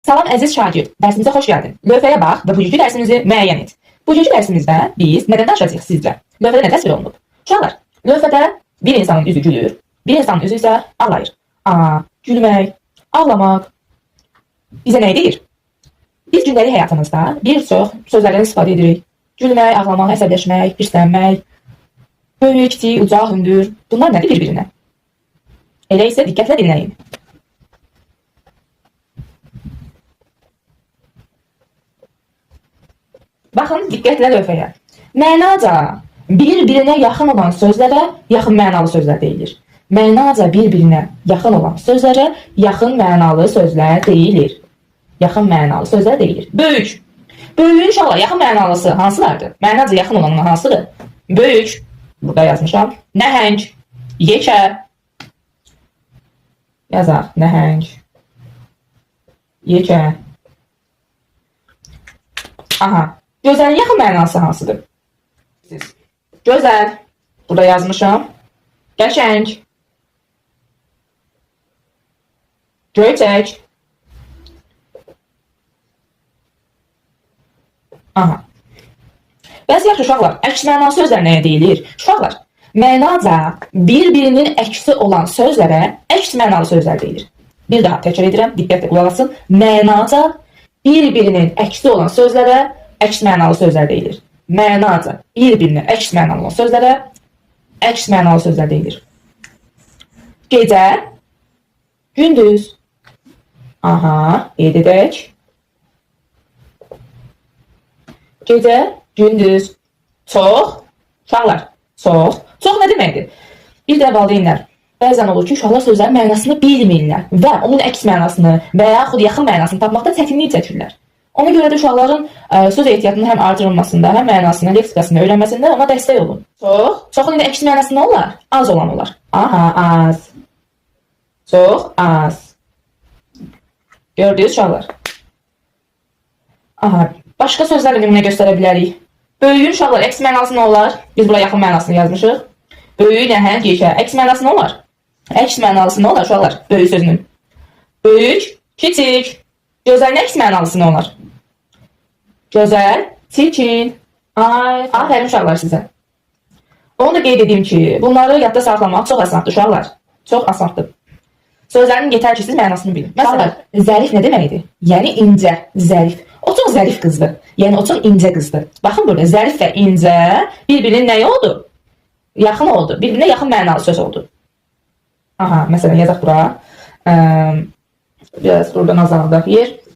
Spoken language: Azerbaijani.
Salam əziz şagird, dərsimizə xoş gəldin. Lövhəyə bax və bugünkü dərsimizi müəyyən et. Bugünkü dərsimizdə biz nədən danışacağıq sizcə? Lövhədə nə təsvir olunub? Uşaqlar, lövhədə bir insanın üzü gülür, bir insanın üzü isə ağlayır. Gülmək, ağlamaq bizə nə deyir? Biz gündəlik həyatımızda bir çox sözlərdən istifadə edirik. Gülmək, ağlamaq, əsəbləşmək, hirslənmək, böyük, kiçik, uca, hündür. Bunlar nədir bir-birinə? Elə isə diqqətlə dinləyin. Baxın diqqətlə lövhəyə. Mənaca bir-birinə yaxın olan sözlərə yaxın mənalı sözlər deyilir. Mənaca bir-birinə yaxın olan sözlərə yaxın mənalı sözlər deyilir. Yaxın mənalı sözlər deyilir. Böyük. Böyüyün uşaqlar yaxın mənalısı hansılardır? Mənaca yaxın olanın hansıdır? Böyük. Burada yazmışam. Nəhəng. Yekə. Yazaq. Nəhəng. Yekə. Aha. Gözəlin yaxın mənası hansıdır? Gözəl. Burada yazmışam. Qəşəng. Göyçək. Aha. Bəs yaxşı uşaqlar, əks mənalı sözlər nəyə deyilir? Uşaqlar, mənaca bir-birinin əksi olan sözlərə əks mənalı sözlər deyilir. Bir daha təkrar edirəm, diqqətlə qulaq asın. Mənaca bir-birinin əksi olan sözlərə əks mənalı sözlər deyilir. Mənaca bir-birinə əks mənalı olan sözlərə əks mənalı sözlər deyilir. Gecə, gündüz. Aha, qeyd edək. Gecə, gündüz. Çox, uşaqlar, çox. Çox nə deməkdir? Bir də valideynlər. Bəzən olur ki, uşaqlar sözlərin mənasını bilmirlər və onun əks mənasını və yaxud yaxın mənasını tapmaqda çətinlik çəkirlər. Ona görə də uşaqların söz ehtiyatının həm artırılmasında, həm mənasını, leksikasını öyrənməsində ona dəstək olun. Çox. Çoxun indi əks mənası nə olar? Az olan olar. Aha, az. Çox, az. Gördünüz uşaqlar. Aha, başqa sözlərlə nümunə göstərə bilərik. Böyüyün uşaqlar, əks mənası nə olar? Biz buraya yaxın mənasını yazmışıq. Böyük, nəhəng, yekə. Əks mənası nə olar? Əks mənalısı nə olar uşaqlar? Böyük sözünün. Böyük, kiçik. Gözəlin əks mənalısı nə olar? Gözəl, çirkin. Ay, afərin uşaqlar sizə. Onu da qeyd edeyim ki, bunları yadda saxlamaq çox asandır uşaqlar. Çox asandır. Sözlərin yetər ki, siz mənasını bilin. Məsələn, zərif nə deməkdir? Yəni incə, zərif. O çox zərif qızdır. Yəni o çox incə qızdır. Baxın burada, zərif və incə bir-birinin nəyi oldu? Yaxın oldu. Bir-birinə yaxın mənalı söz oldu. Aha, məsələn, yazaq bura. Biraz buradan azaldaq yer.